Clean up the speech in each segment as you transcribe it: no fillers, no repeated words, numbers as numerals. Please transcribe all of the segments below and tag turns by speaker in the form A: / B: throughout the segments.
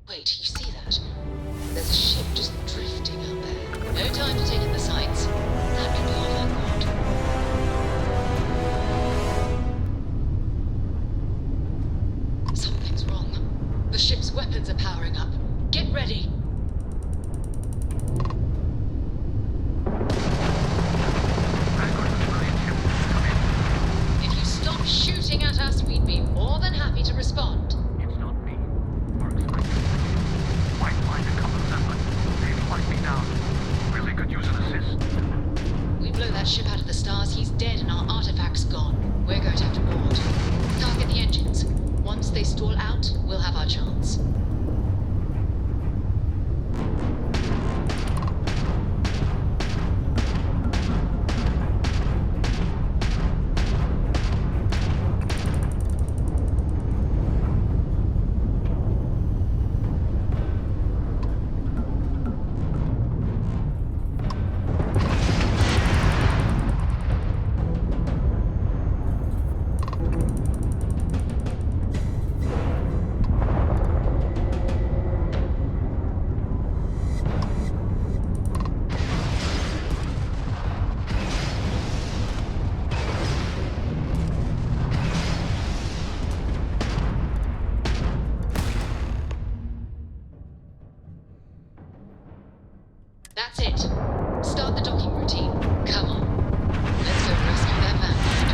A: Wait, you see that? There's a ship just drifting out there. No time to take in the sights. That could be our vanguard. Something's wrong. The ship's weapons are powering up. Get ready. If you stop shooting at us, we'd be more than happy to respond.
B: It's not me. Works like this. Might find a couple of them, but they flag me down. Really could use an assist.
A: We blow that ship out of the stars, he's dead and our artifact's gone. We're going to have to board. Target the engines. Once they stall out, we'll have our chance. That's it. Start the docking routine. Come on. Let's go rescue that vanguard.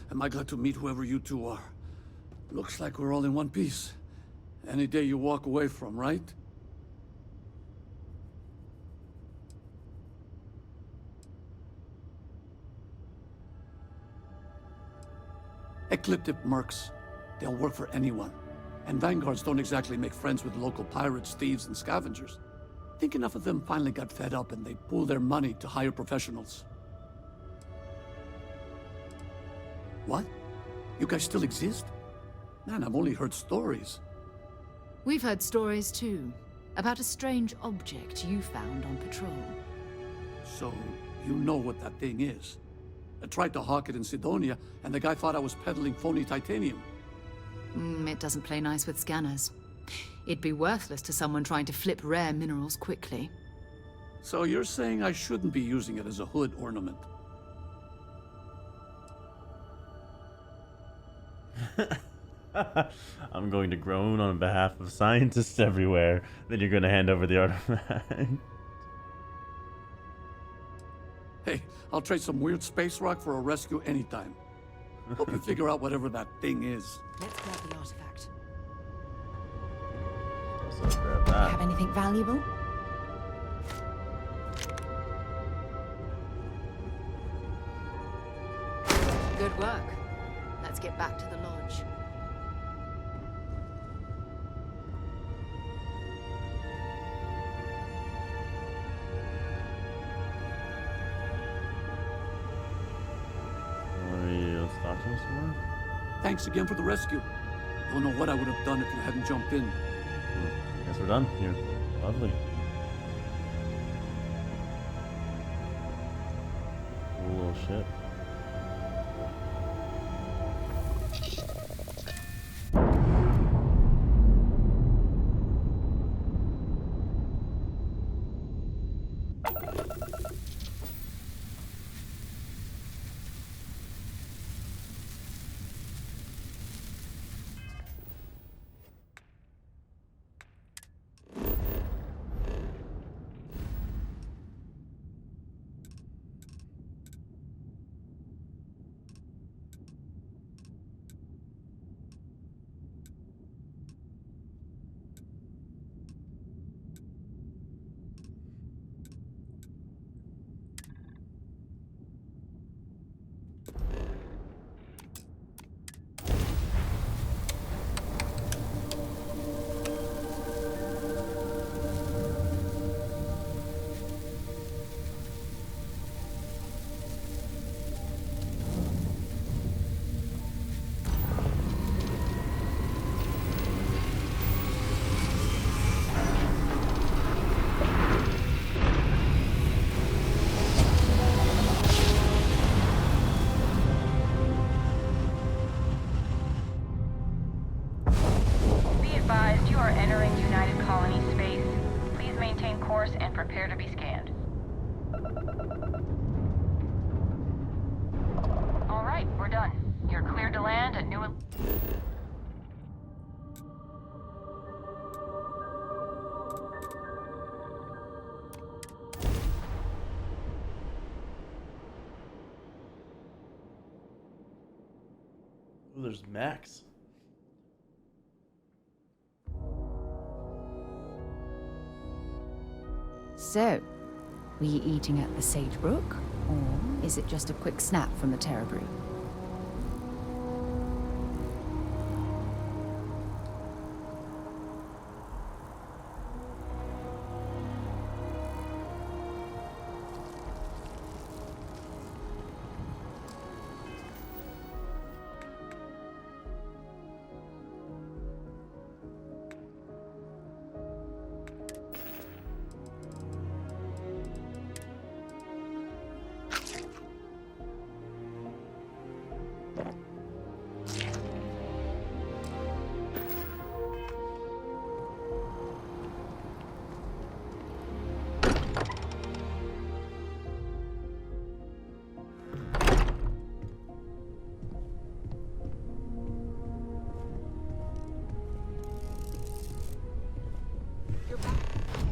C: Am I glad to meet whoever you two are. Looks like we're all in one piece. Any day you walk away from, right? Ecliptic mercs. They'll work for anyone. And vanguards don't exactly make friends with local pirates, thieves, and scavengers. Think enough of them finally got fed up and they pooled their money to hire professionals. What? You guys still exist? Man, I've only heard stories.
D: We've heard stories too, about a strange object you found on patrol.
C: So, you know what that thing is. I tried to hawk it in Sidonia, and the guy thought I was peddling phony titanium.
D: It doesn't play nice with scanners. It'd be worthless to someone trying to flip rare minerals quickly.
C: So you're saying I shouldn't be using it as a hood ornament?
E: I'm going to groan on behalf of scientists everywhere. Then you're going to hand over the artifact.
C: Hey, I'll trade some weird space rock for a rescue anytime. Hope you figure out whatever that thing is.
F: Let's grab the artifact.
E: So grab that.
F: Have anything valuable?
D: Good work. Let's get back to the lodge.
E: Let's talk to him some more.
C: Thanks again for the rescue. Don't know what I would have done if you hadn't jumped in.
E: Guess we're done here. Lovely. Cool little ship.
G: Be advised, you are entering United Colony space. Please maintain course and prepare to be scanned. All right, we're done. You're cleared to land at New...
E: Oh, there's Max.
F: So, were you eating at the Sagebrook? Or is it just a quick snap from the Terra Brew?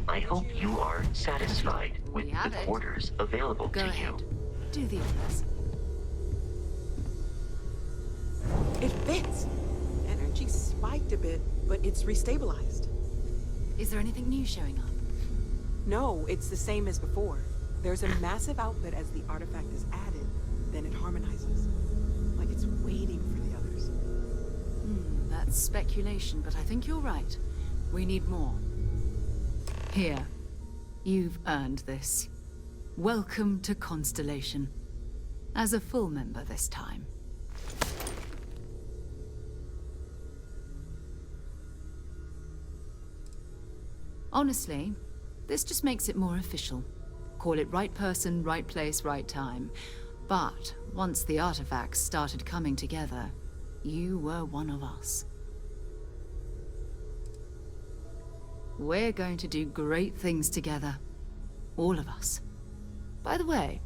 H: I hope you are satisfied with
D: We have
H: the
D: it.
H: quarters available
D: Go
H: to
D: ahead.
H: you.
D: Do the honors.
I: It fits. Energy spiked a bit, but it's restabilized.
D: Is there anything new showing up?
I: No, it's the same as before. There's a massive output as the artifact is added, then it harmonizes. Like it's waiting for the others.
D: That's speculation, but I think you're right. We need more. Here. You've earned this. Welcome to Constellation. As a full member this time. Honestly, this just makes it more official. Call it right person, right place, right time. But once the artifacts started coming together, you were one of us. We're going to do great things together. All of us. By the way,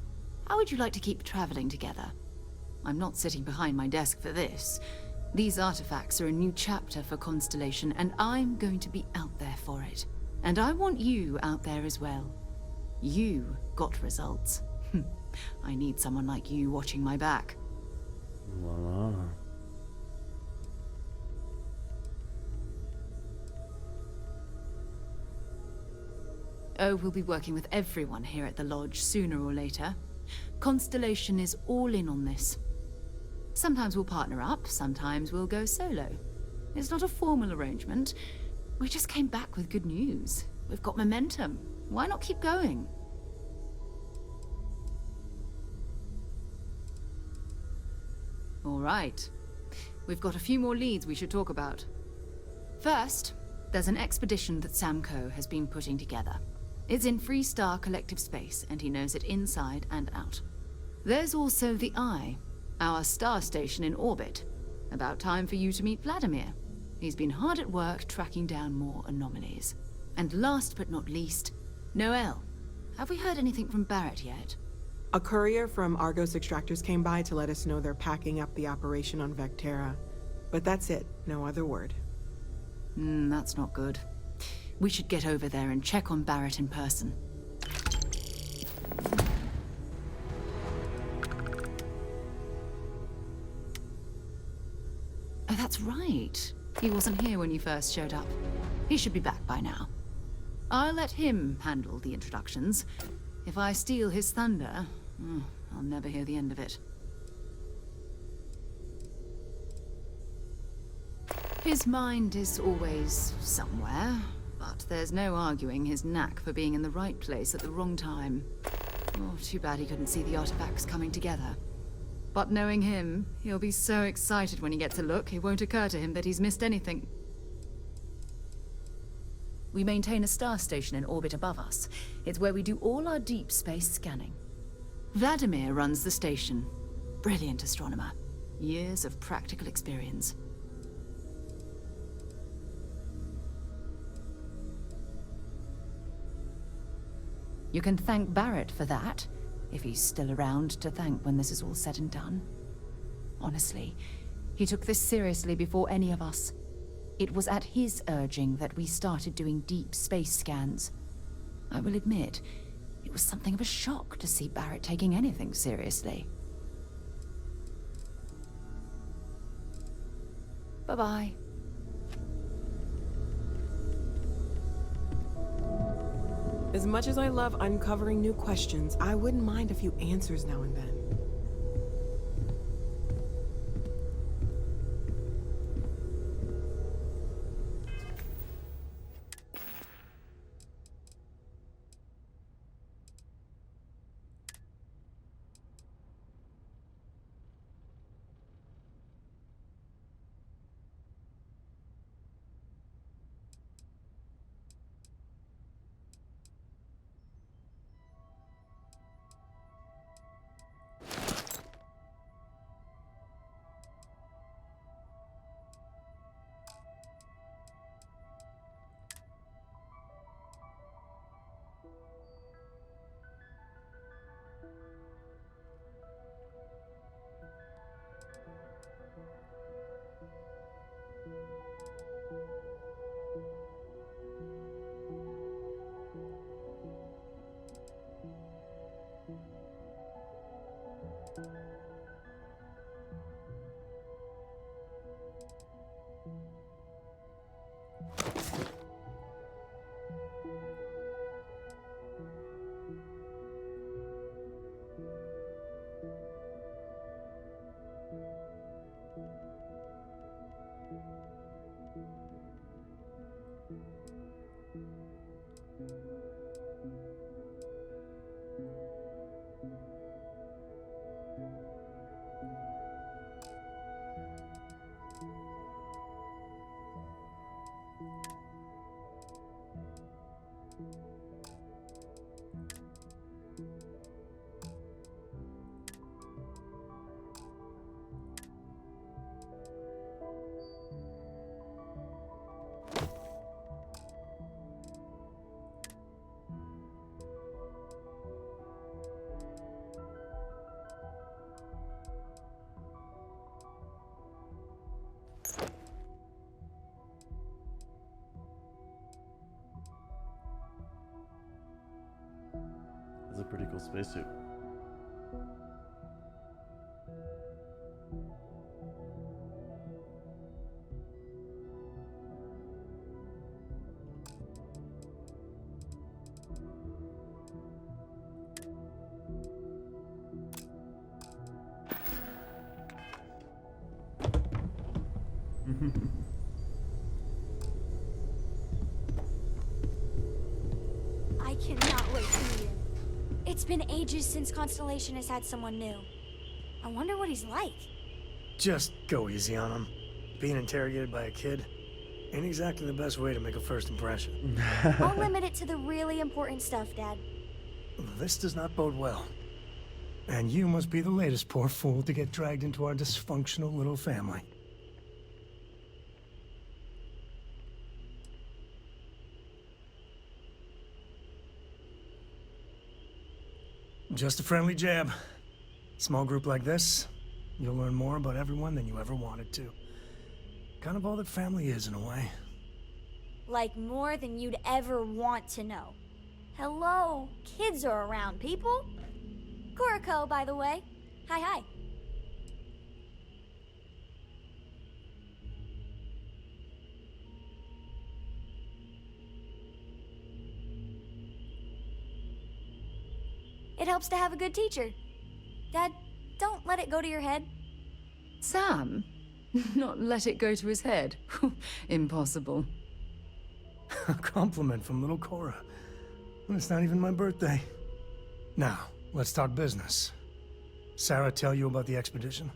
D: how would you like to keep traveling together? I'm not sitting behind my desk for this. These artifacts are a new chapter for Constellation, and I'm going to be out there for it. And I want you out there as well. You got results. I need someone like you watching my back.
E: Voila.
D: Oh, we'll be working with everyone here at the lodge sooner or later. Constellation is all in on this. Sometimes we'll partner up, sometimes we'll go solo. It's not a formal arrangement. We just came back with good news. We've got momentum. Why not keep going? All right. We've got a few more leads we should talk about. First, there's an expedition that Samco has been putting together. It's in Freestar collective space, and he knows it inside and out. There's also the Eye, our star station in orbit. About time for you to meet Vladimir. He's been hard at work tracking down more anomalies. And last but not least, Noel. Have we heard anything from Barrett yet?
I: A courier from Argos Extractors came by to let us know they're packing up the operation on Vectera. But that's it, no other word.
D: That's not good. We should get over there and check on Barrett in person. Oh, that's right. He wasn't here when you first showed up. He should be back by now. I'll let him handle the introductions. If I steal his thunder, I'll never hear the end of it. His mind is always somewhere, but there's no arguing his knack for being in the right place at the wrong time. Oh, too bad he couldn't see the artifacts coming together. But knowing him, he'll be so excited when he gets a look, it won't occur to him that he's missed anything. We maintain a star station in orbit above us. It's where we do all our deep space scanning. Vladimir runs the station. Brilliant astronomer. Years of practical experience. You can thank Barrett for that, if he's still around to thank when this is all said and done. Honestly, he took this seriously before any of us. It was at his urging that we started doing deep space scans. I will admit, it was something of a shock to see Barrett taking anything seriously. Bye-bye.
I: As much as I love uncovering new questions, I wouldn't mind a few answers now and then.
E: It's a pretty cool spacesuit.
J: cannot wait to meet him. It's been ages since Constellation has had someone new. I wonder what he's like.
K: Just go easy on him. Being interrogated by a kid ain't exactly the best way to make a first impression.
J: I'll limit it to the really important stuff, Dad.
K: This does not bode well. And you must be the latest poor fool to get dragged into our dysfunctional little family. Just a friendly jab. Small group like this, you'll learn more about everyone than you ever wanted to. Kind of all that family is, in a way.
J: Like more than you'd ever want to know. Hello, kids are around, people. Kuriko, by the way. Hi. It helps to have a good teacher. Dad, don't let it go to your head.
D: Sam? Not let it go to his head? Impossible.
K: A compliment from little Cora. It's not even my birthday. Now, let's talk business. Sarah tell you about the expedition?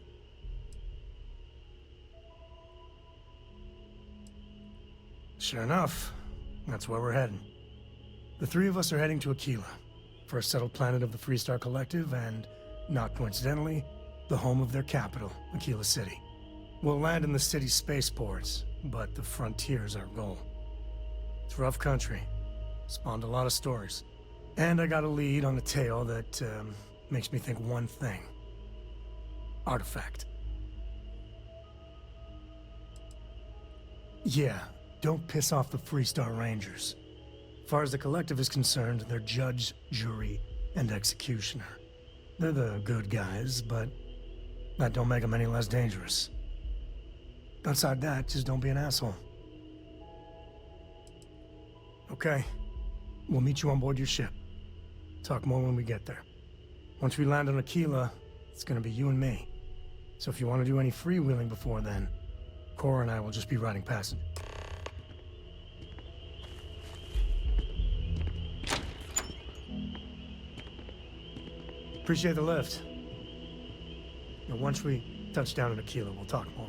K: Sure enough, that's where we're heading. The three of us are heading to Aquila, first settled planet of the Freestar Collective and, not coincidentally, the home of their capital, Aquila City. We'll land in the city's spaceports, but the frontier's our goal. It's rough country. Spawned a lot of stories. And I got a lead on a tale that makes me think one thing. Artifact. Yeah, don't piss off the Freestar Rangers. As far as the Collective is concerned, they're judge, jury, and executioner. They're the good guys, but that don't make them any less dangerous. Outside that, just don't be an asshole. Okay. We'll meet you on board your ship. Talk more when we get there. Once we land on Aquila, it's gonna be you and me. So if you want to do any freewheeling before then, Cora and I will just be riding passenger. Appreciate the lift. And once we touch down in Aquila, we'll talk more.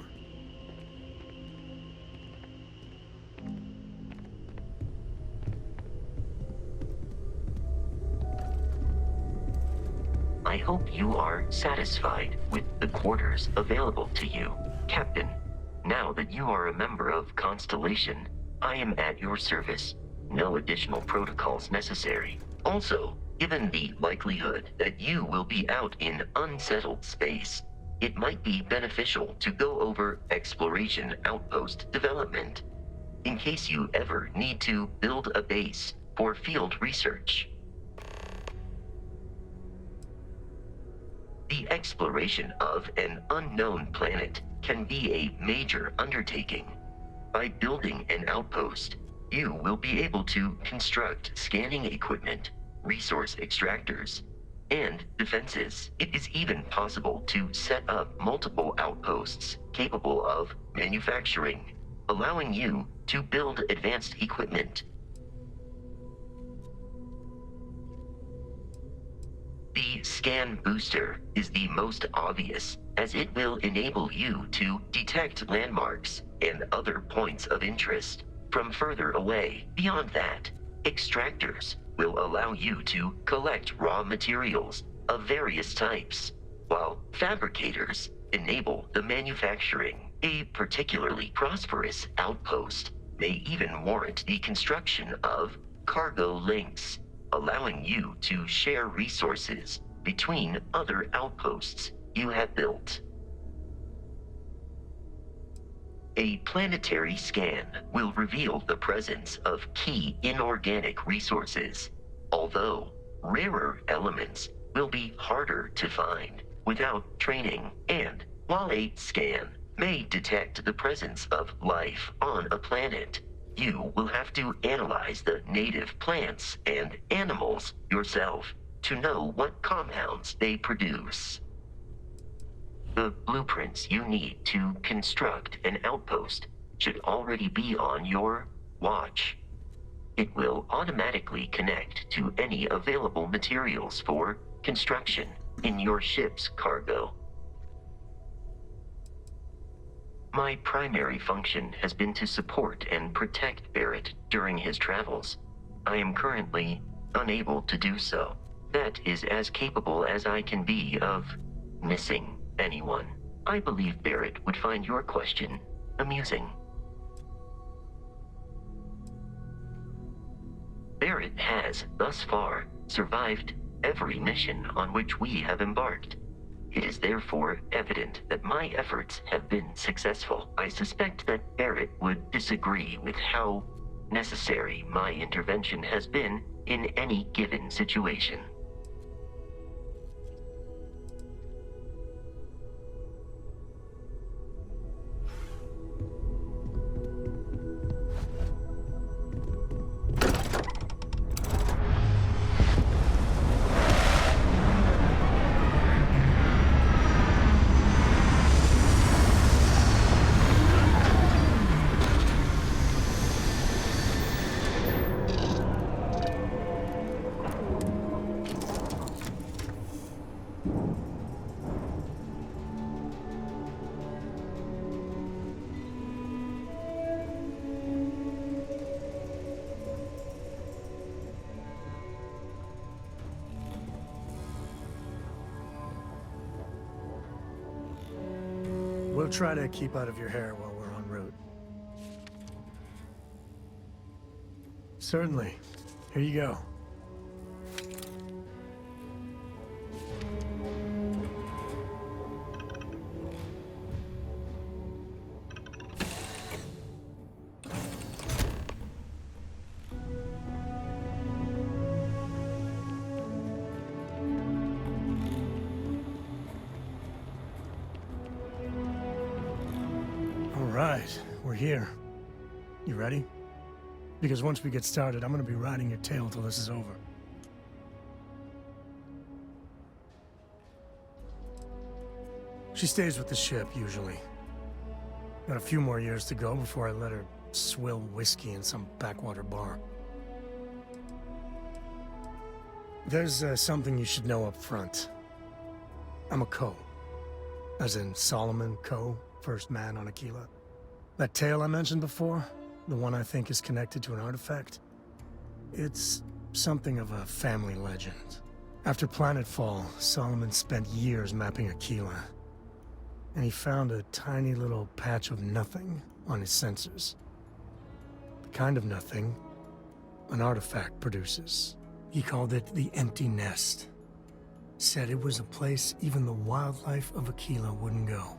H: I hope you are satisfied with the quarters available to you, Captain. Now that you are a member of Constellation, I am at your service. No additional protocols necessary. Also, given the likelihood that you will be out in unsettled space, it might be beneficial to go over exploration outpost development, in case you ever need to build a base for field research. The exploration of an unknown planet can be a major undertaking. By building an outpost, you will be able to construct scanning equipment, resource extractors, and defenses. It is even possible to set up multiple outposts capable of manufacturing, allowing you to build advanced equipment. The scan booster is the most obvious, as it will enable you to detect landmarks and other points of interest from further away. Beyond that, extractors will allow you to collect raw materials of various types, while fabricators enable the manufacturing. A particularly prosperous outpost may even warrant the construction of cargo links, allowing you to share resources between other outposts you have built. A planetary scan will reveal the presence of key inorganic resources, although rarer elements will be harder to find without training. And while a scan may detect the presence of life on a planet, you will have to analyze the native plants and animals yourself to know what compounds they produce. The blueprints you need to construct an outpost should already be on your watch. It will automatically connect to any available materials for construction in your ship's cargo. My primary function has been to support and protect Barrett during his travels. I am currently unable to do so. That is as capable as I can be of missing anyone. I believe Barrett would find your question amusing. Barrett has, thus far, survived every mission on which we have embarked. It is therefore evident that my efforts have been successful. I suspect that Barrett would disagree with how necessary my intervention has been in any given situation.
K: We'll try to keep out of your hair while we're en route. Certainly. Here you go. Right, we're here. You ready? Because once we get started, I'm gonna be riding your tail till this is over. She stays with the ship, usually. Got a few more years to go before I let her swill whiskey in some backwater bar. There's something you should know up front. I'm a Co. As in Solomon Co., first man on Aquila. That tale I mentioned before, the one I think is connected to an artifact, it's something of a family legend. After Planetfall, Solomon spent years mapping Aquila, and he found a tiny little patch of nothing on his sensors. The kind of nothing an artifact produces. He called it the Empty Nest. Said it was a place even the wildlife of Aquila wouldn't go.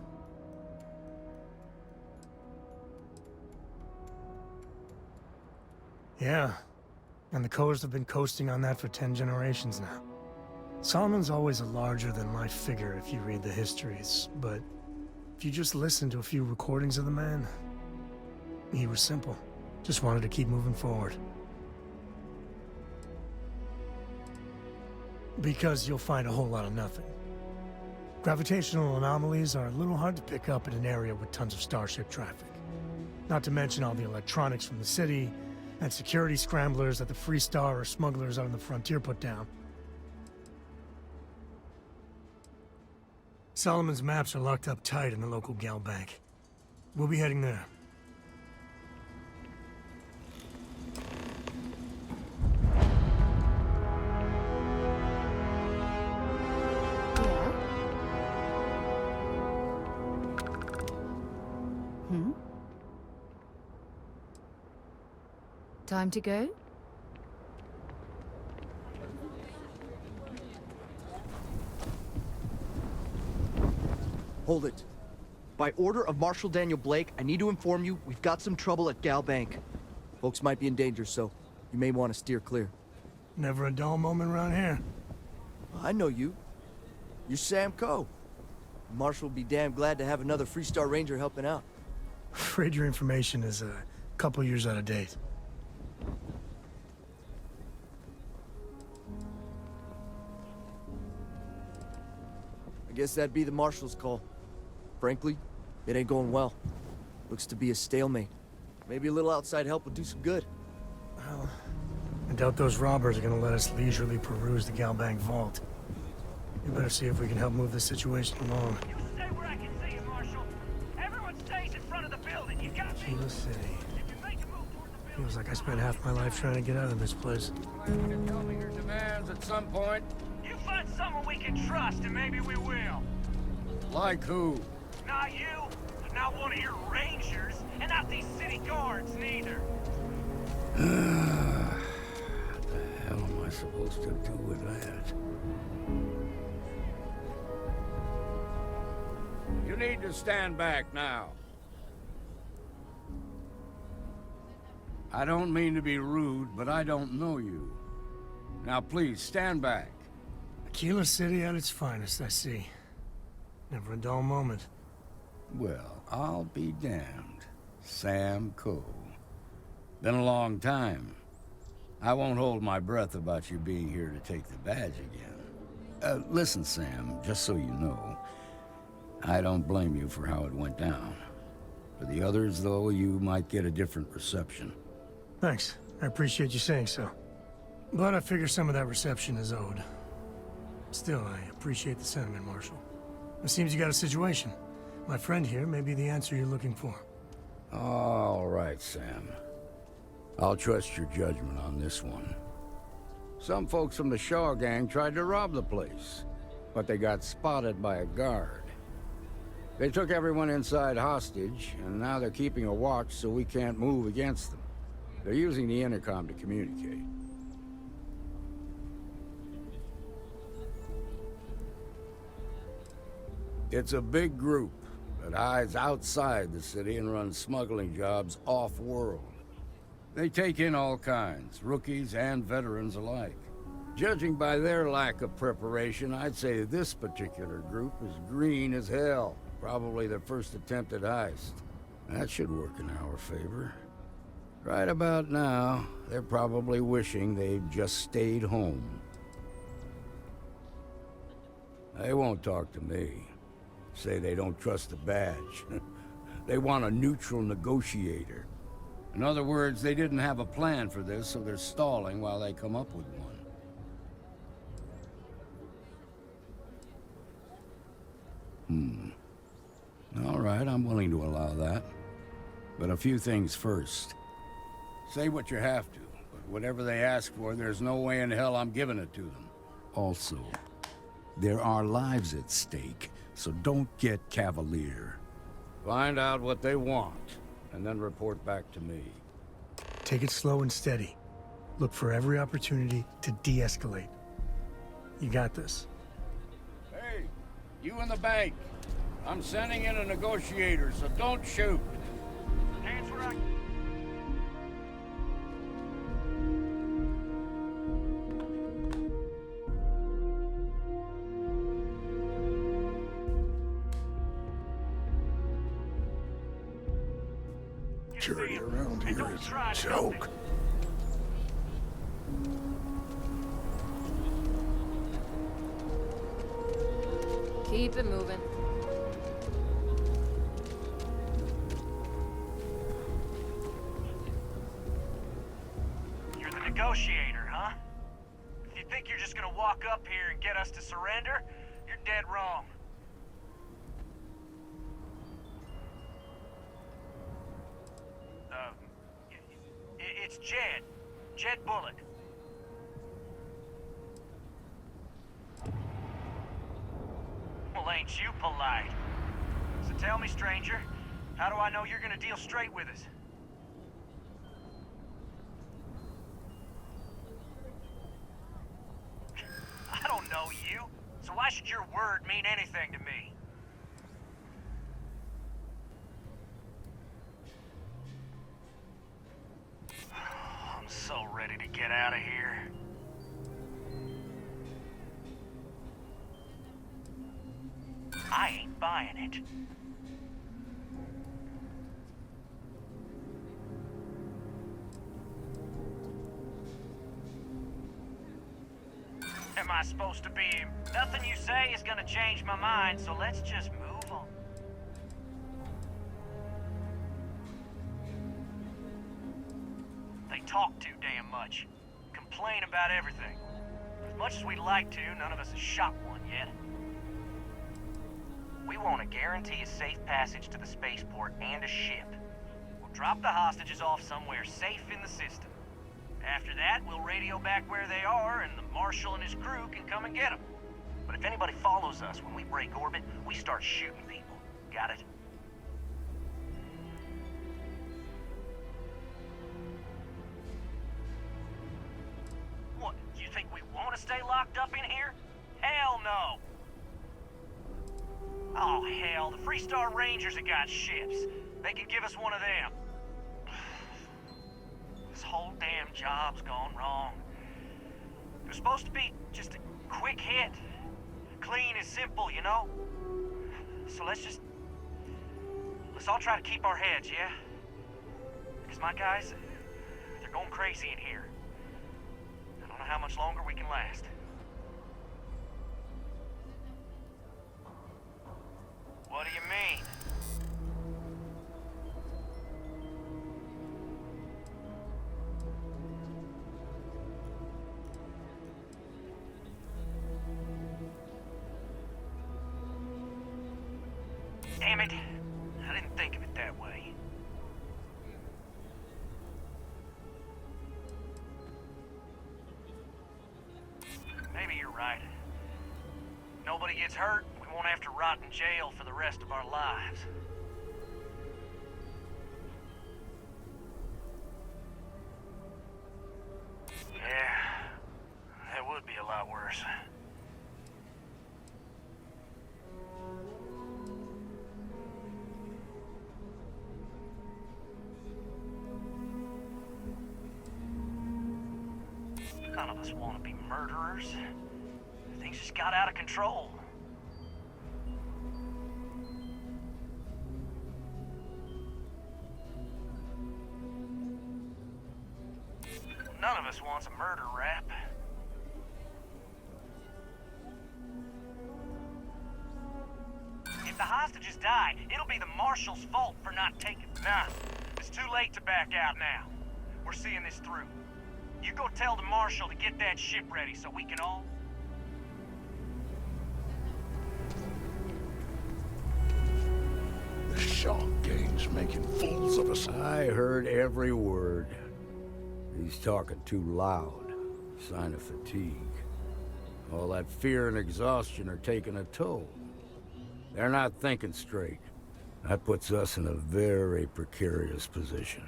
K: Yeah, and the Coors have been coasting on that for 10 generations now. Solomon's always a larger-than-life figure if you read the histories, but if you just listen to a few recordings of the man, he was simple. Just wanted to keep moving forward. Because you'll find a whole lot of nothing. Gravitational anomalies are a little hard to pick up in an area with tons of starship traffic. Not to mention all the electronics from the city, and security scramblers that the Free Star or smugglers out on the frontier put down. Solomon's maps are locked up tight in the local gal bank. We'll be heading there.
F: Time to go?
L: Hold it. By order of Marshal Daniel Blake, I need to inform you we've got some trouble at Gal Bank. Folks might be in danger, so you may want to steer clear.
K: Never a dull moment around here.
L: I know you. You're Sam Coe. Marshal will be damn glad to have another Free Star Ranger helping out.
K: Afraid your information is a couple years out of date.
L: I guess that'd be the Marshal's call. Frankly, it ain't going well. Looks to be a stalemate. Maybe a little outside help would do some good.
K: Well, doubt those robbers are gonna let us leisurely peruse the Galbank vault. We better see if we can help move this situation along.
B: You stay where I can see you, Marshal. Everyone stays in front of the building. You got me?
K: Kilo City.
B: If you make a move toward the building...
K: Feels like I spent half my life trying to get out of this place.
M: You can tell me your demands at some point.
B: You find someone we can trust, and maybe we will.
M: Like who?
B: Not you, not one of your rangers, and not these city guards, neither.
M: What the hell am I supposed to do with that? You need to stand back now. I don't mean to be rude, but I don't know you. Now please, stand back.
K: Kilo City at its finest, I see. Never a dull moment.
M: Well, I'll be damned. Sam Coe. Been a long time. I won't hold my breath about you being here to take the badge again. Listen, Sam, just so you know, I don't blame you for how it went down. For the others, though, you might get a different reception.
K: Thanks. I appreciate you saying so. But I figure some of that reception is owed. Still, I appreciate the sentiment, Marshal. It seems you got a situation. My friend here may be the answer you're looking for.
M: All right, Sam. I'll trust your judgment on this one. Some folks from the Shaw gang tried to rob the place, but they got spotted by a guard. They took everyone inside hostage, and now they're keeping a watch so we can't move against them. They're using the intercom to communicate. It's a big group that hides outside the city and runs smuggling jobs off-world. They take in all kinds, rookies and veterans alike. Judging by their lack of preparation, I'd say this particular group is green as hell. Probably their first attempt at heist. That should work in our favor. Right about now, they're probably wishing they'd just stayed home. They won't talk to me. Say they don't trust the badge. They want a neutral negotiator. In other words, they didn't have a plan for this, so they're stalling while they come up with one. All right, I'm willing to allow that. But a few things first. Say what you have to, but whatever they ask for, there's no way in hell I'm giving it to them. Also, there are lives at stake, so don't get cavalier. Find out what they want, and then report back to me.
K: Take it slow and steady. Look for every opportunity to de-escalate. You got this.
M: Hey, you in the bank. I'm sending in a negotiator, so don't shoot.
B: Hands where I...
M: Security around here is a joke.
D: Keep it moving.
B: You're the negotiator, huh? If you think you're just gonna walk up here and get us to surrender, you're dead wrong. It's Jed. Jed Bullock. Well, ain't you polite? So tell me, stranger, how do I know you're gonna deal straight with us? I don't know you, so why should your word mean anything to me? I'm so ready to get out of here. I ain't buying it. Am I supposed to be... Nothing you say is gonna change my mind, so let's just move on. They talk too damn much.
N: complain about everything. As much as we'd like to, none of us has shot one yet. We want to guarantee a safe passage to the spaceport and a ship. We'll drop the hostages off somewhere safe in the system. After that, we'll radio back where they are, and the Marshal and his crew can come and get them. But if anybody follows us when we break orbit, we start shooting people. Got it? What, you think we want to stay locked up in here? Hell no! Oh, hell, the Freestar Rangers have got ships. They can give us one of them. This whole damn job's gone wrong. It was supposed to be just a quick hit. Clean and simple, you know? So let's all try to keep our heads, yeah? Because my guys, they're going crazy in here. I don't know how much longer we can last. What do you mean? Damn it. I didn't think of it that way. Maybe you're right. Nobody gets hurt, we won't have to rot in jail for the rest of our lives. Yeah, that would be a lot worse. None of us want to be murderers. Things just got out of control. None of us wants a murder rap. If the hostages die, it'll be the Marshal's fault for not taking... Nah, it's too late to back out now. We're seeing this through. You go tell the Marshal to get that ship ready so we can all...
M: The Shaw gang's making fools of us. I heard every word. He's talking too loud. Sign of fatigue. All that fear and exhaustion are taking a toll. They're not thinking straight. That puts us in a very precarious position.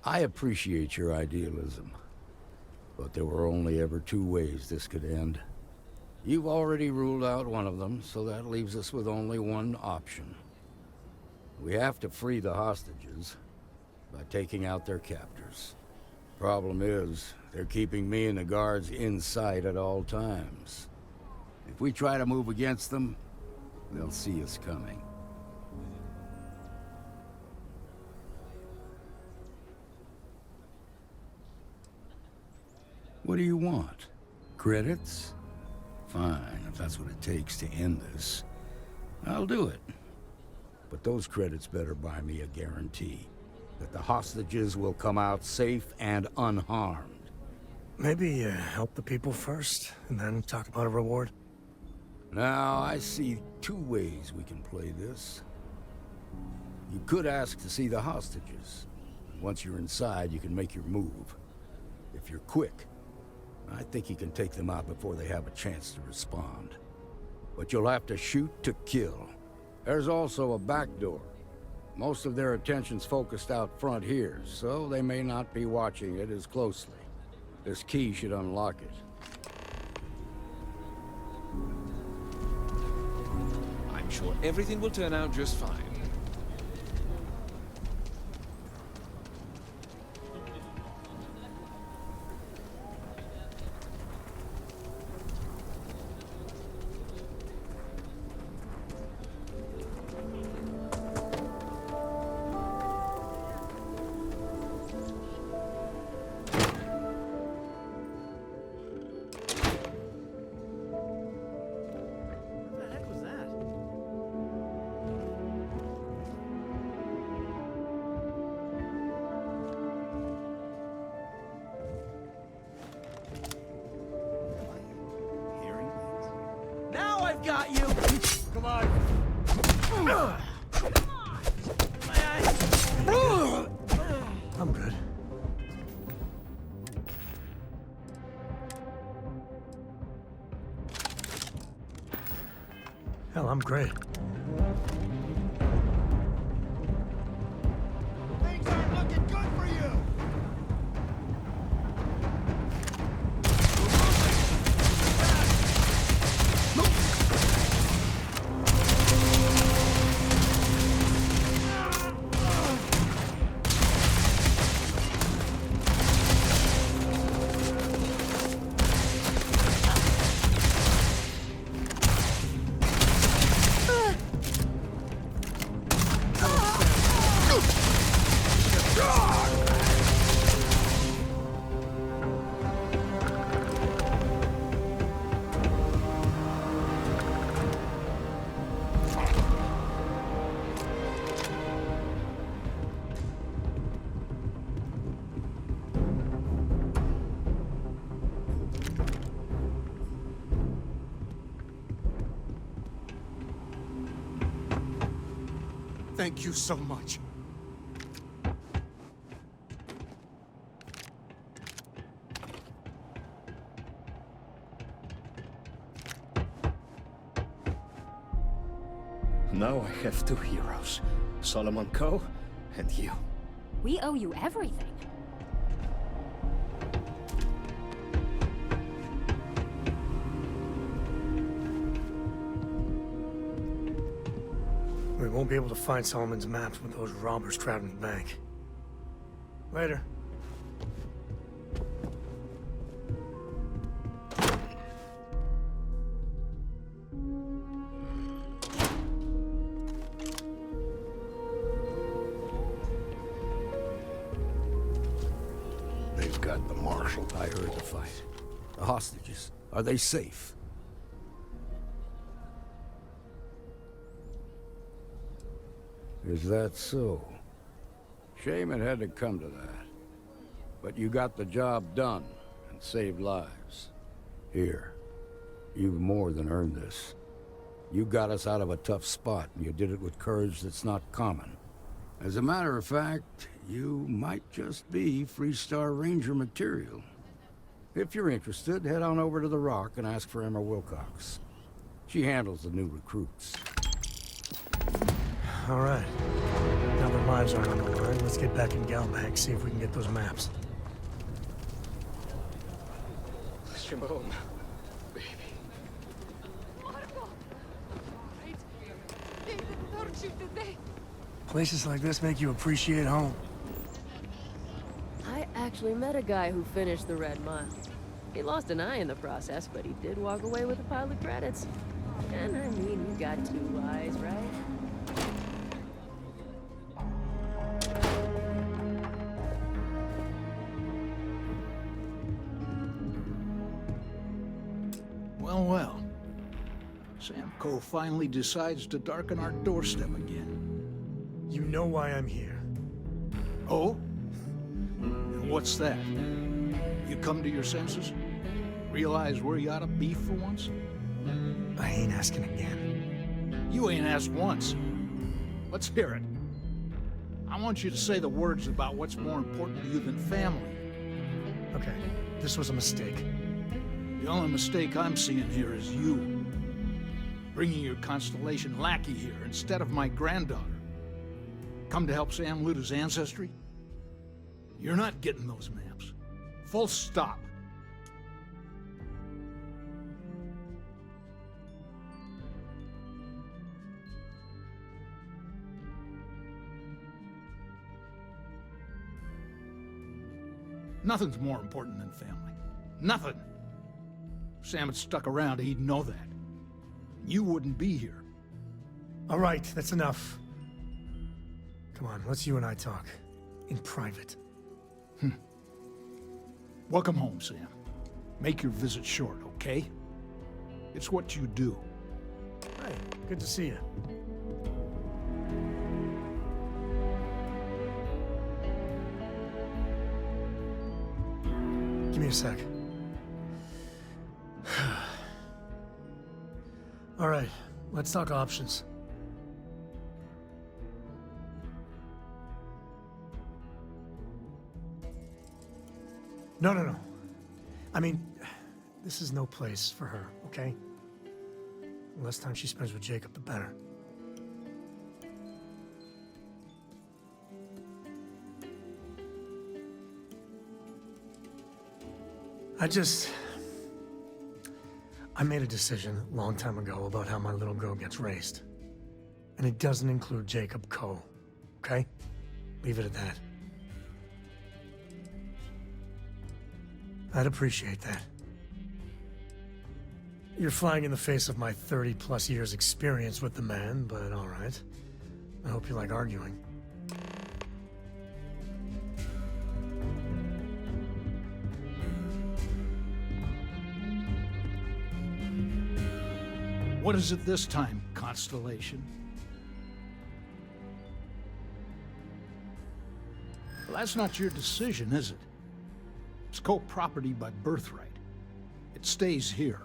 M: I appreciate your idealism, but there were only ever two ways this could end. You've already ruled out one of them, so that leaves us with only one option. We have to free the hostages by taking out their captors. Problem is, they're keeping me and the guards in sight at all times. If we try to move against them, they'll see us coming. What do you want? Credits? Fine, if that's what it takes to end this. I'll do it. But those credits better buy me a guarantee that the hostages will come out safe and unharmed.
K: Maybe help the people first, and then talk about a reward?
M: Now, I see two ways we can play this. You could ask to see the hostages. Once you're inside, you can make your move. If you're quick, I think you can take them out before they have a chance to respond. But you'll have to shoot to kill. There's also a back door. Most of their attention's focused out front here, so they may not be watching it as closely. This key should unlock it.
O: I'm sure everything will turn out just fine.
L: got you!
K: Come on! I'm good. Hell, I'm great.
B: Things aren't looking good for you!
P: Thank you so much. Now I have two heroes, Solomon Coe and you.
F: We owe you everything.
K: We won't be able to find Solomon's maps with those robbers trapped in the bank. Later.
M: They've got the marshal I heard the fight. The hostages, are they safe? Is that so? Shame it had to come to that. But you got the job done and saved lives. Here, you've more than earned this. You got us out of a tough spot, and you did it with courage that's not common. As a matter of fact, you might just be Freestar Ranger material. If you're interested, head on over to the Rock and ask for Emma Wilcox. She handles the new recruits.
K: All right. Now their lives aren't on the line, let's get back in Galbank, see if we can get those maps.
P: Shimon, baby.
K: Places like this make you appreciate home.
Q: I actually met a guy who finished the Red Mile. He lost an eye in the process, but he did walk away with a pile of credits. And I mean, you got two eyes, right?
R: Well, well. Sam Coe finally decides to darken our doorstep again.
K: You know why I'm here.
R: Oh? And what's that? You come to your senses? Realize where you ought to be for once?
K: I ain't asking again.
R: You ain't asked once. Let's hear it. I want you to say the words about what's more important to you than family.
K: Okay, this was a mistake.
R: The only mistake I'm seeing here is you. Bringing your Constellation lackey here instead of my granddaughter. Come to help Sam loot his ancestry? You're not getting those maps. Full stop. Nothing's more important than family. Nothing. If Sam had stuck around, he'd know that. You wouldn't be here.
K: All right, that's enough. Come on, let's you and I talk. In private.
R: Welcome home, Sam. Make your visit short, okay? It's what you do.
K: Hey, good to see you. Give me a sec. All right, let's talk options. No. I mean, this is no place for her, okay? The less time she spends with Jacob, the better. I made a decision a long time ago about how my little girl gets raised. And it doesn't include Jacob Coe, okay? Leave it at that. I'd appreciate that. You're flying in the face of my 30-plus years experience with the man, but all right. I hope you like arguing.
R: What is it this time, Constellation? Well, that's not your decision, is it? It's co-property by birthright. It stays here.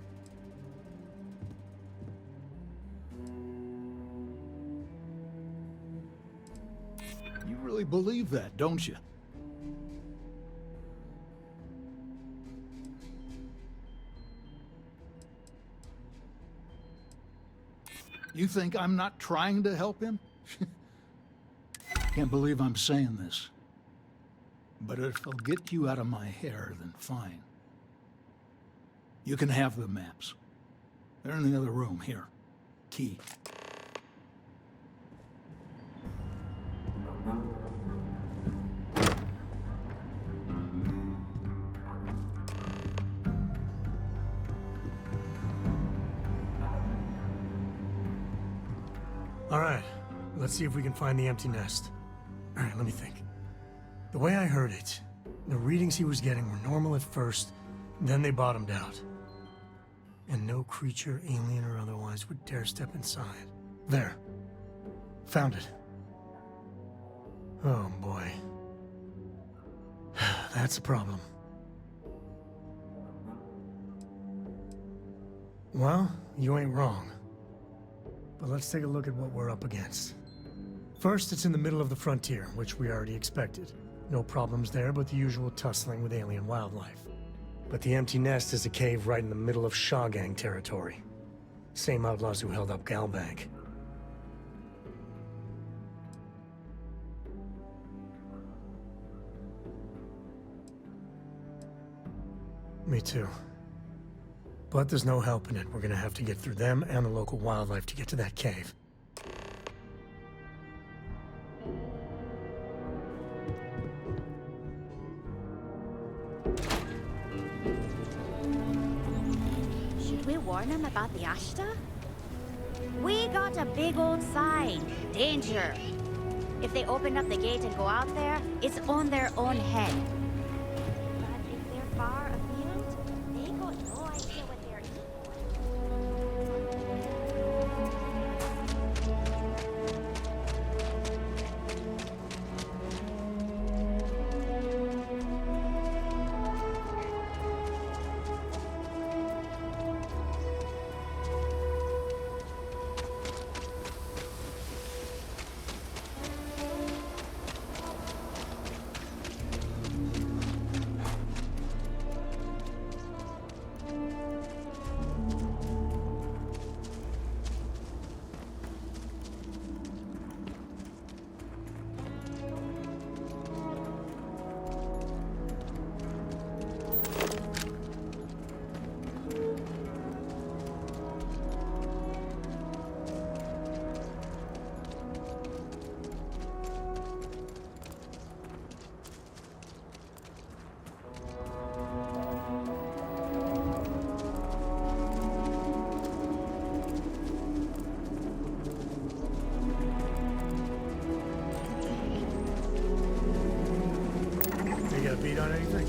R: You really believe that, don't you? You think I'm not trying to help him? Can't believe I'm saying this. But if it'll get you out of my hair, then fine. You can have the maps. They're in the other room, here. Key.
K: All right, let's see if we can find the empty nest. All right, let me think. The way I heard it, the readings he was getting were normal at first, then they bottomed out. And no creature, alien or otherwise, would dare step inside. There. Found it. Oh boy. That's a problem. Well, you ain't wrong. But let's take a look at what we're up against. First, it's in the middle of the frontier, which we already expected. No problems there, but the usual tussling with alien wildlife. But the empty nest is a cave right in the middle of Shawgang territory. Same outlaws who held up Galbank. Me too. But there's no helping it. We're gonna have to get through them and the local wildlife to get to that cave.
S: Should we warn them about the Ashta? We got a big old sign. Danger. If they open up the gate and go out there, it's on their own head. But if they're far afield, they got no idea what they're
K: You got a beat on anything?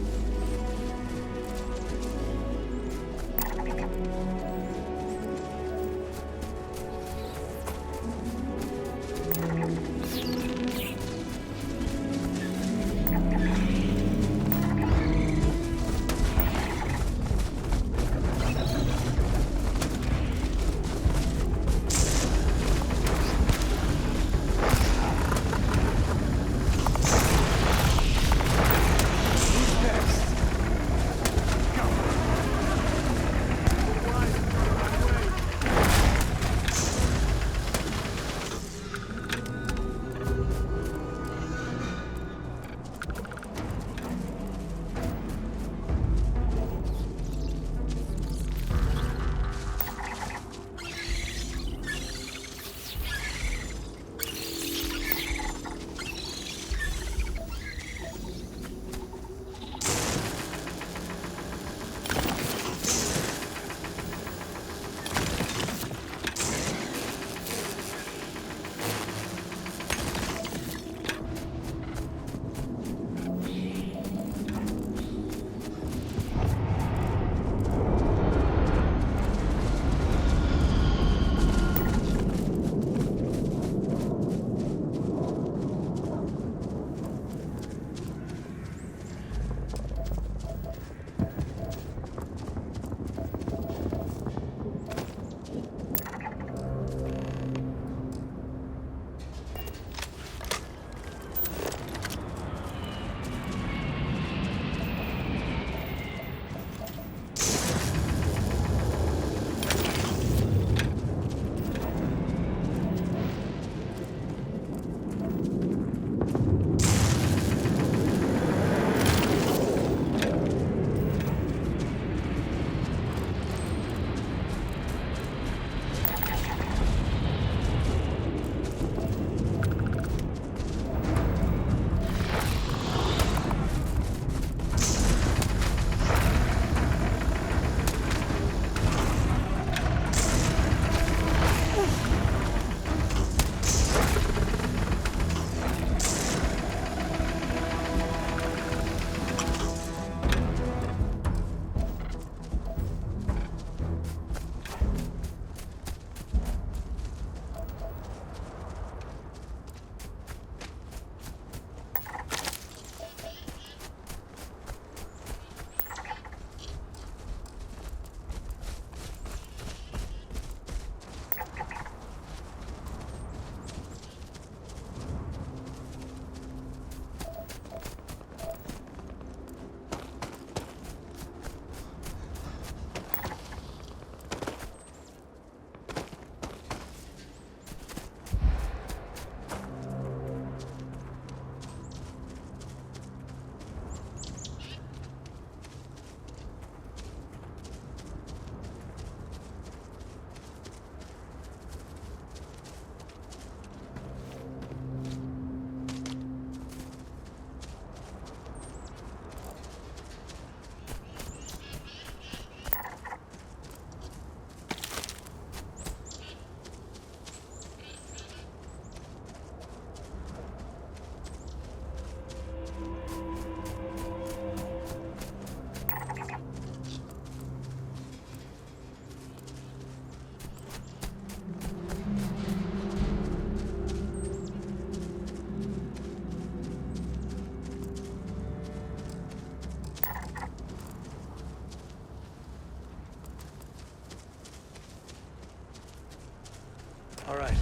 K: Alright,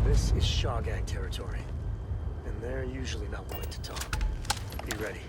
K: this is Shaw Gang territory. And they're usually not willing to talk. Be ready.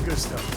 K: Good stuff.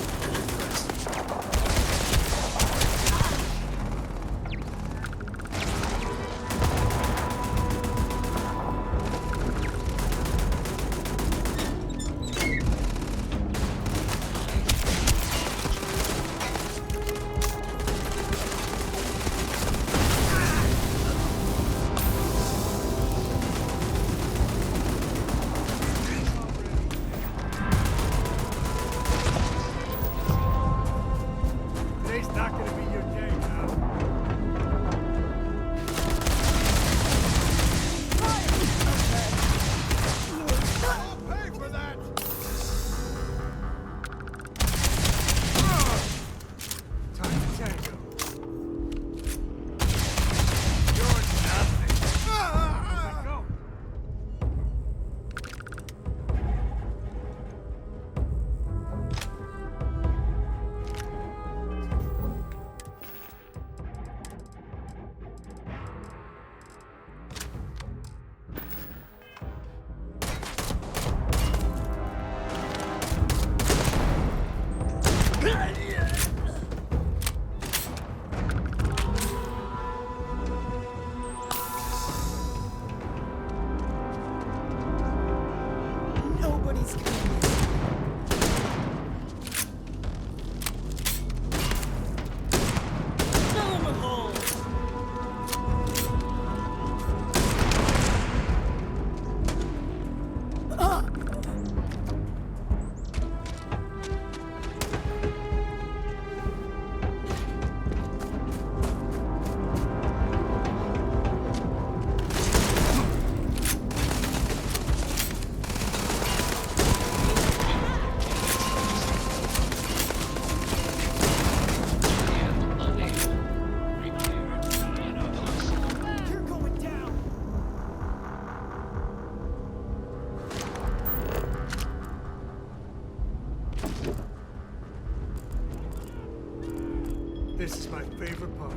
K: This is my favorite part.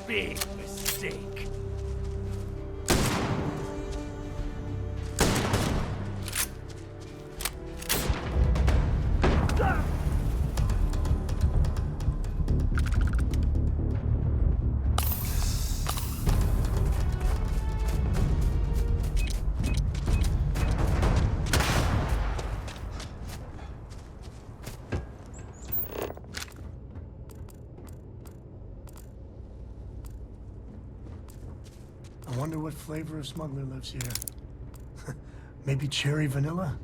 P: big mistake.
K: I wonder what flavor of smuggler lives here. Maybe cherry vanilla?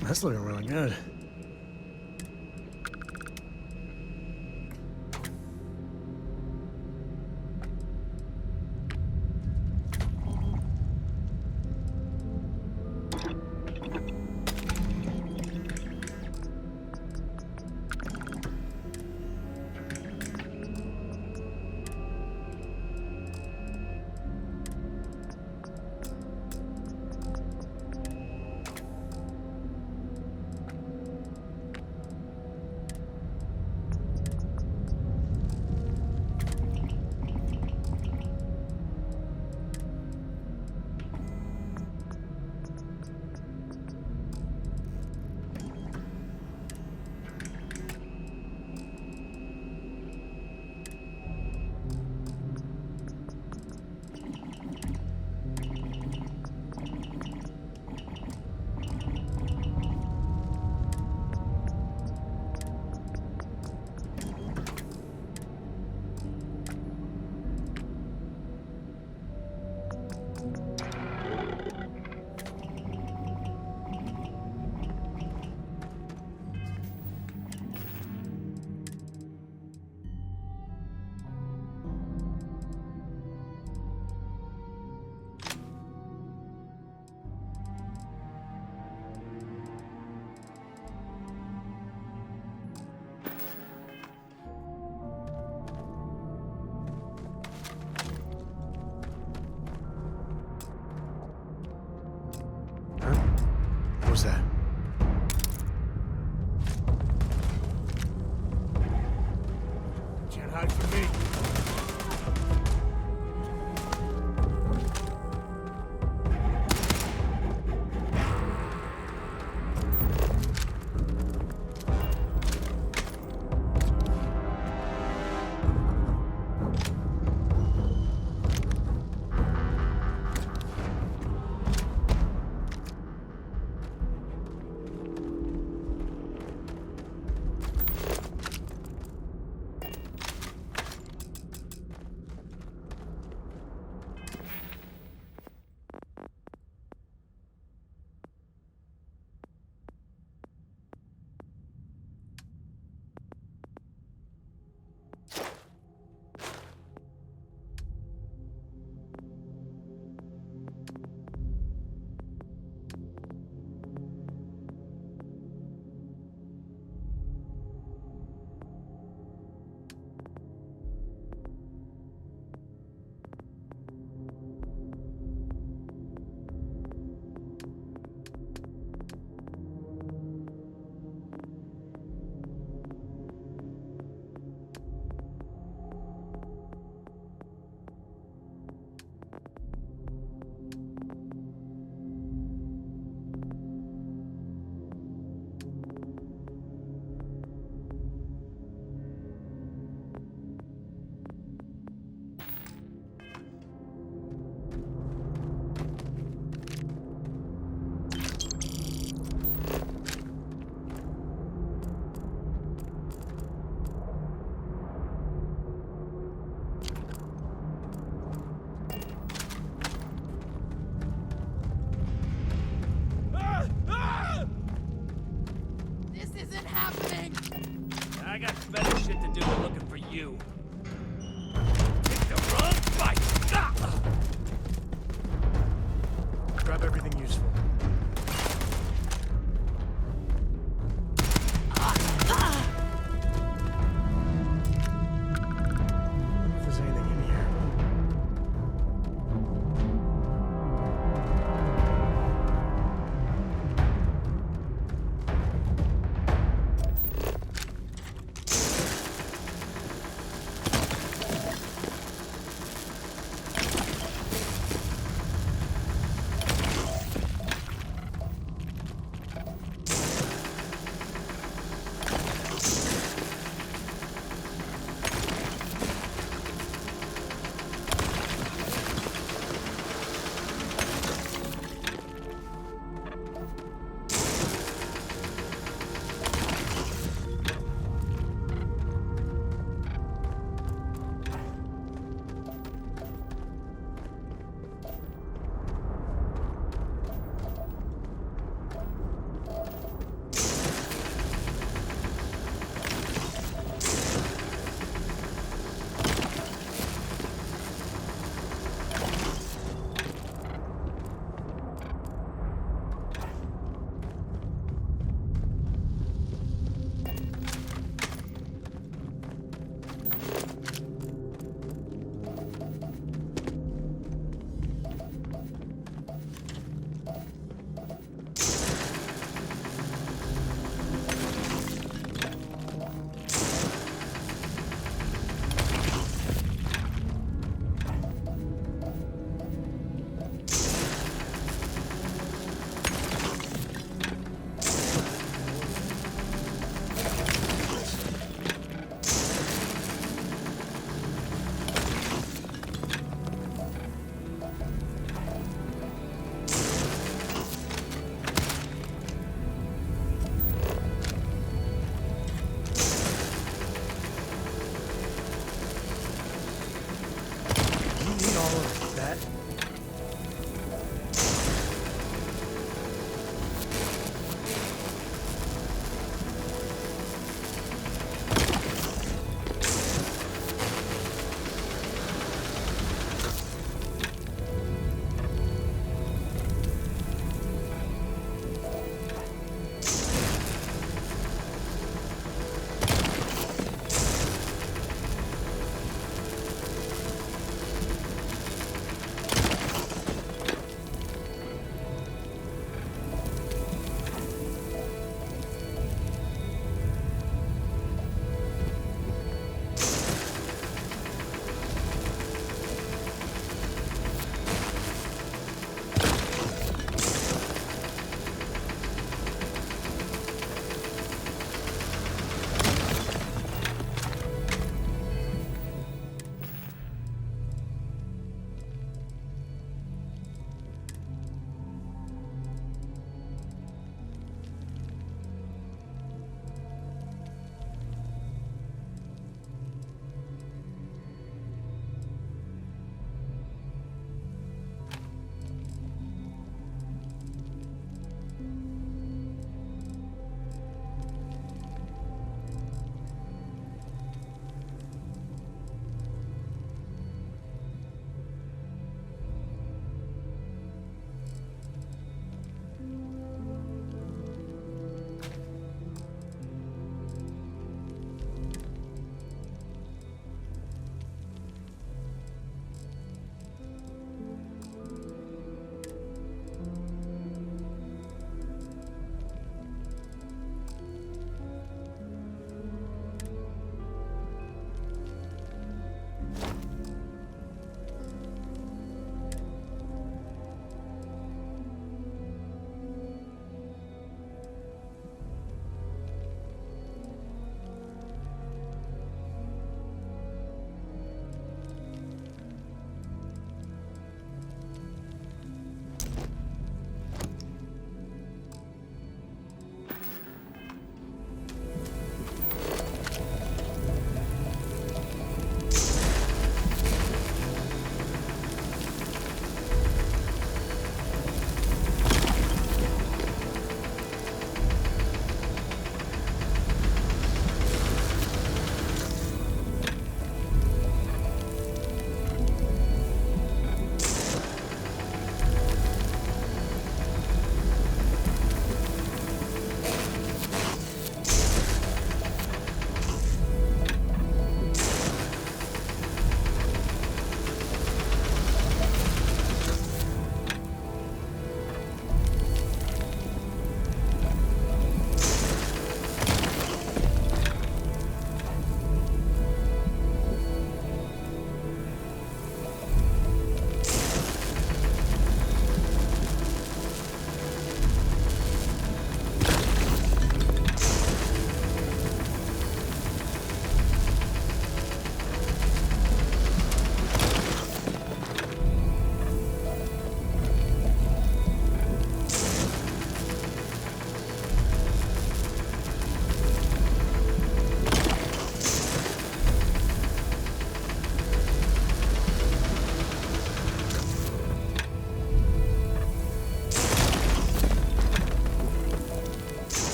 K: That's looking really good. What was that? Can't hide from me.
T: happening?
U: I got better shit to do than looking for you. Take the wrong fight! Ah!
K: Grab everything useful. If there's anything in here.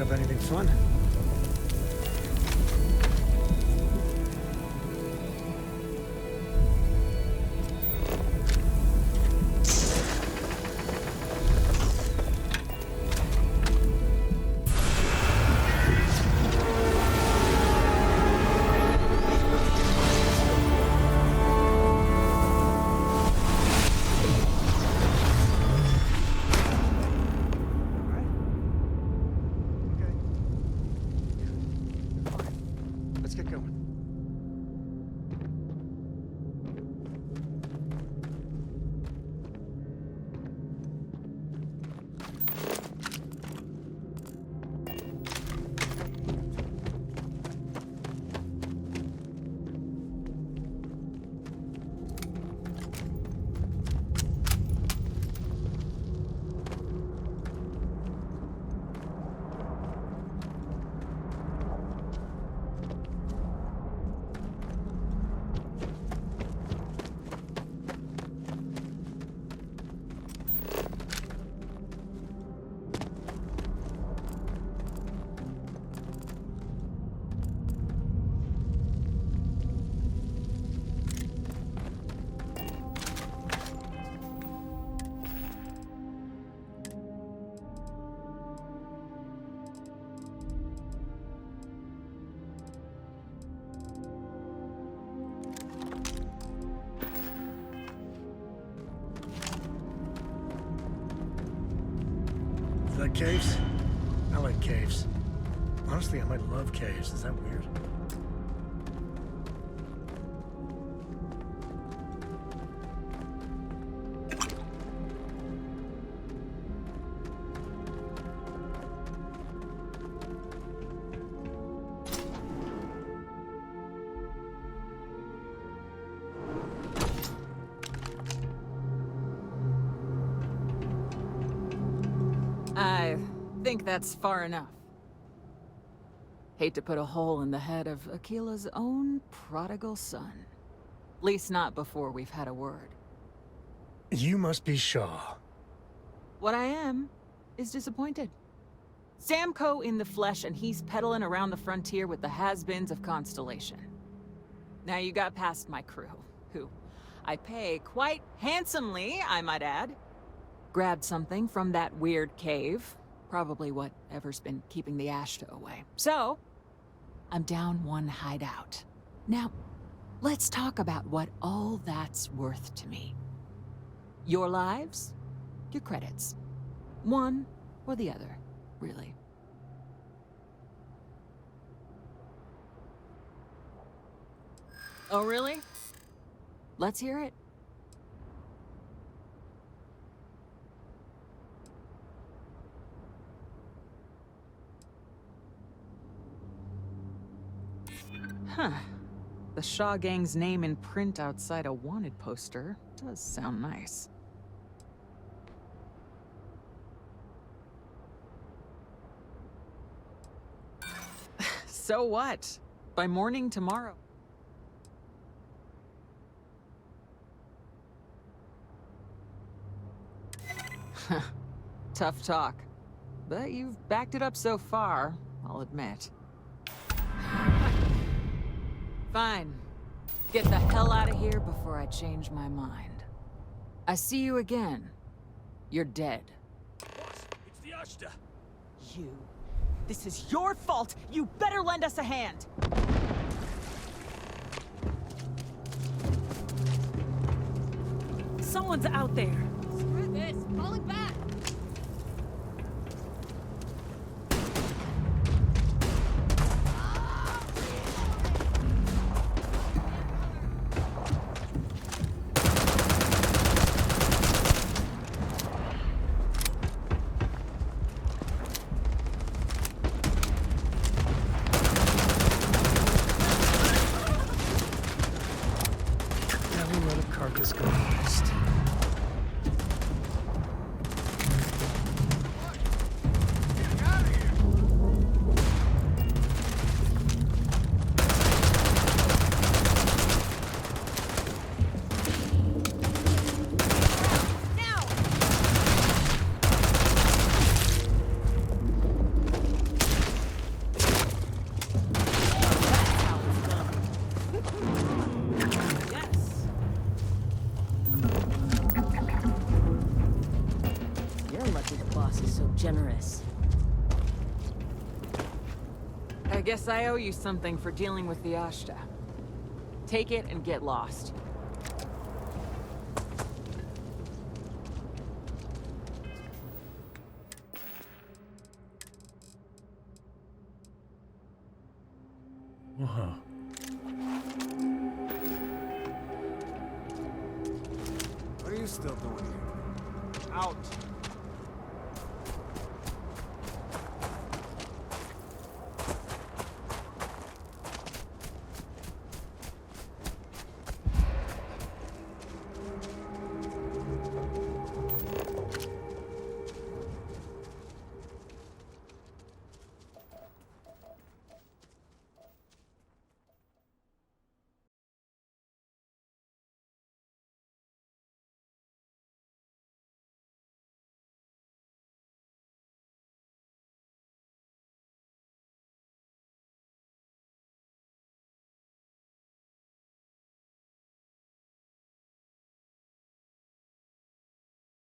K: Pick up anything fun? Let's get going. Like caves? I like caves. Honestly, I might love caves. Is that weird?
I: I think that's far enough. Hate to put a hole in the head of Akila's own prodigal son. Least not before we've had a word.
K: You must be Shaw.
I: What I am is disappointed. Samco in the flesh, and he's peddling around the frontier with the has-beens of Constellation. Now you got past my crew, who I pay quite handsomely, I might add. Grabbed something from that weird cave. Probably whatever's been keeping the Ashta away. So, I'm down one hideout. Now, let's talk about what all that's worth to me. Your lives, your credits. One or the other, really. Oh, really? Let's hear it. Huh. The Shaw Gang's name in print outside a wanted poster does sound nice. So what? By morning tomorrow. Tough talk. But you've backed it up so far, I'll admit. Fine. Get the hell out of here before I change my mind. I see you again. You're dead.
U: Boss, it's the Ashta.
I: You. This is your fault! You better lend us a hand! Someone's out there!
Q: Screw this! Falling back!
K: Never let a carcass go to waste.
I: Guess I owe you something for dealing with the Ashta. Take it and get lost.
E: Whoa.
T: What are you still doing here? Out!